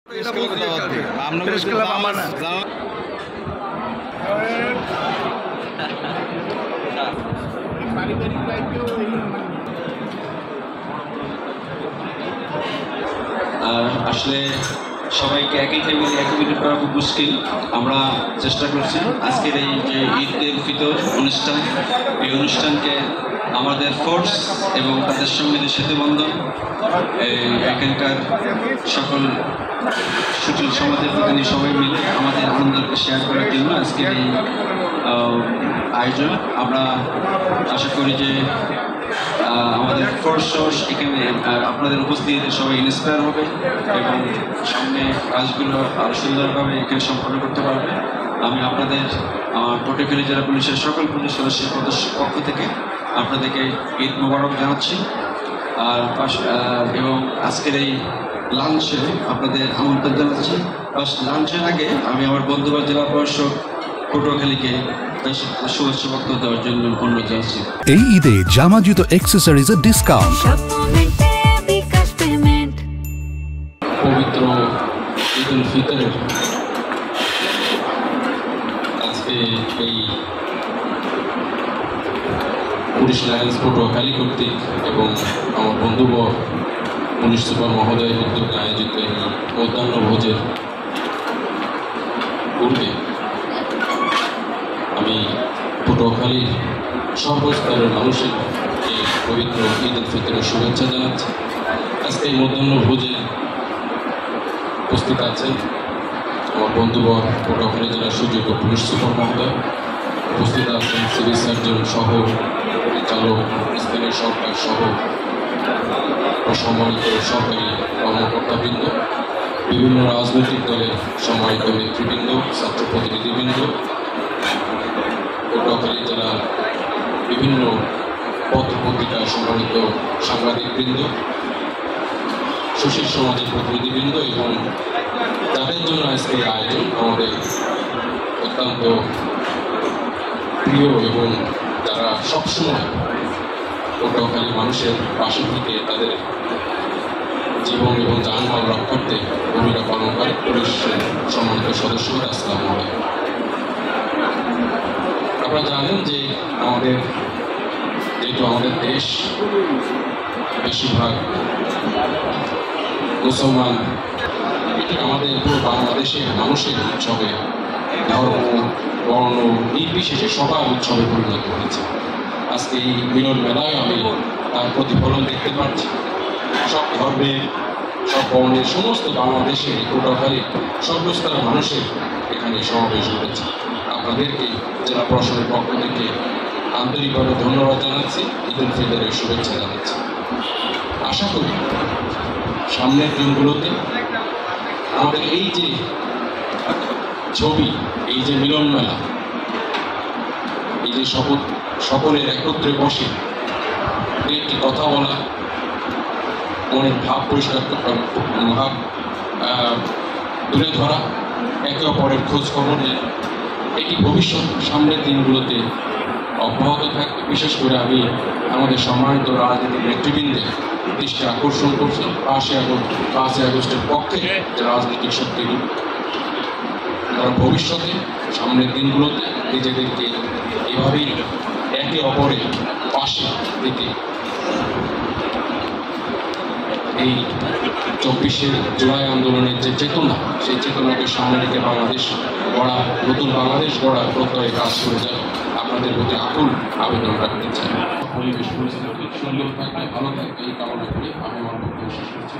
আসলে সবাইকে একই টেবিলে একই মিনিট করা খুব মুশকিল। আমরা চেষ্টা করছি আজকের এই যে ঈদ উল ফিতর অনুষ্ঠান, এই অনুষ্ঠানকে আমাদের ফোর্স এবং তাদের সঙ্গে যে সেতুবন্ধন, এখানকার সকল সুশীল সমাজের প্রতিনিধি সবাই মিলে আমাদের আনন্দকে শেয়ার করার জন্য আজকের এই আয়োজন। আমরা আশা করি যে আমাদের ফোর্স এখানে আপনাদের উপস্থিতিতে সবাই ইন্সপায়ার হবে এবং সামনে কাজগুলো আরও সুন্দরভাবে এখানে সম্পন্ন করতে পারবে। আমি আপনাদের পটুয়াখালী জেলা পুলিশের সকল পুলিশ সদস্যের পক্ষ থেকে আপনাদেরকে ঈদ মোবারক জানাচ্ছি। আর এবং আজকের এই লাঞ্চে আপনাদের আমন্ত্রণ জানাচ্ছি। লাঞ্চের আগে আমি আমার বন্ধুবান্ধব জেলা প্রশাসক পটুয়াখালীকে শুভেচ্ছা বক্তব্য দেওয়ার জন্য অনুরোধ জানাচ্ছি। এই ঈদে জামা জুতো অ্যাক্সেসরিজের ডিসকাউন্ট। পবিত্র ঈদ উল ফিতরের আজকে এই পুলিশ লাইন্স পটুয়াখালী কর্তৃক এবং আমার বন্ধুবর পুলিশ সুপার মহোদয়ের উদ্যোগে আয়োজিত এই মধ্যাহ্ন ভোজের পূর্বে আমি পটুয়াখালীর সর্বস্তরের মানুষের এই পবিত্র ঈদ উল ফিতরের শুভেচ্ছা জানাচ্ছি। আজকে এই মধ্যাহ্ন ভোজে উপস্থিত আছেন আমার বন্ধুবর পটুয়াখালী জেলার সুযোগ্য পুলিশ সুপার মহোদয়, উপস্থিত আছেন সিভিল সার্জন সহ চালক, স্থানীয় সরকার সহ সম্মানিত সরকারি কর্মকর্তাবৃন্দ, বিভিন্ন রাজনৈতিক দলের সম্মানিত নেতৃবৃন্দ, ছাত্র প্রতিনিধিবৃন্দ, পটুয়াখালী জেলার বিভিন্ন পত্রপত্রিকার সম্মানিত সাংবাদিকবৃন্দ, সুশীল সমাজের প্রতিনিধিবৃন্দ এবং তাদের জন্য আজকে আয়োজন আমাদের অত্যন্ত প্রিয় এবং তারা সবসময় পটুয়াখালী মানুষের পাশে থেকে তাদের জীবন এবং যানবাহন রক্ষার্থে ভূমিকা পালন করে পুলিশের সম্মানিত সদস্যরা। আসসালামু আলাইকুম। আপনারা জানেন যে যেহেতু আমাদের দেশ বেশিরভাগ মুসলমান, এটি আমাদের পুরো বাংলাদেশের মানুষের উৎসবে ধর্ম বর্ণ নির্বিশেষে সবার উৎসবে পরিণত হয়েছে। আজকে এই মিলন মেলায় আমি তার প্রতিফলন দেখতে পাচ্ছি। সব ধর্মের, সব বর্ণের, সমস্ত বাংলাদেশের পটুয়াখালীর সর্বস্তরের মানুষের এখানে সমাবেশ ঘটেছে। আপনাদেরকে জেলা প্রশাসনের পক্ষ থেকে আন্তরিকভাবে ধন্যবাদ জানাচ্ছি, ঈদ উল ফিতরের শুভেচ্ছা জানাচ্ছি। আশা করি সামনের দিনগুলোতে আমাদের এই যে ছবি, এই যে মিলন মেলা, এই যে সকলের একত্রে বসে একটি কথা বলা, মনের ভাব পরিষ্কার ভাব তুলে ধরা, একে অপরের খোঁজ খবর নেয়, এটি ভবিষ্যৎ সামনের দিনগুলোতে অব্যাহত থাকবে। বিশেষ করে আমি আমাদের সম্মানিত রাজনৈতিক নেতৃবৃন্দের দৃষ্টি আকর্ষণ করছি 5ই আগস্টের পক্ষে যে রাজনৈতিক শক্তিগুলো তারা ভবিষ্যতে সামনের দিনগুলোতে নিজেদেরকে এভাবেই একে অপরের পাশে থেকে এই 24শে জুলাই আন্দোলনের যে চেতনা, সেই চেতনাকে সামনে রেখে বাংলাদেশ গড়া, নতুন বাংলাদেশ গড়ার প্রত্যয়ে কাজ করে যায়। আপনাদের প্রতি আকুল আবেদন রাখতে চাই। পরিবেশ পরিস্থিতি সুন্দর থাকবে, ভালো থাকবে এই কামনা করে আমি আমার বক্তব্য শেষ করছি।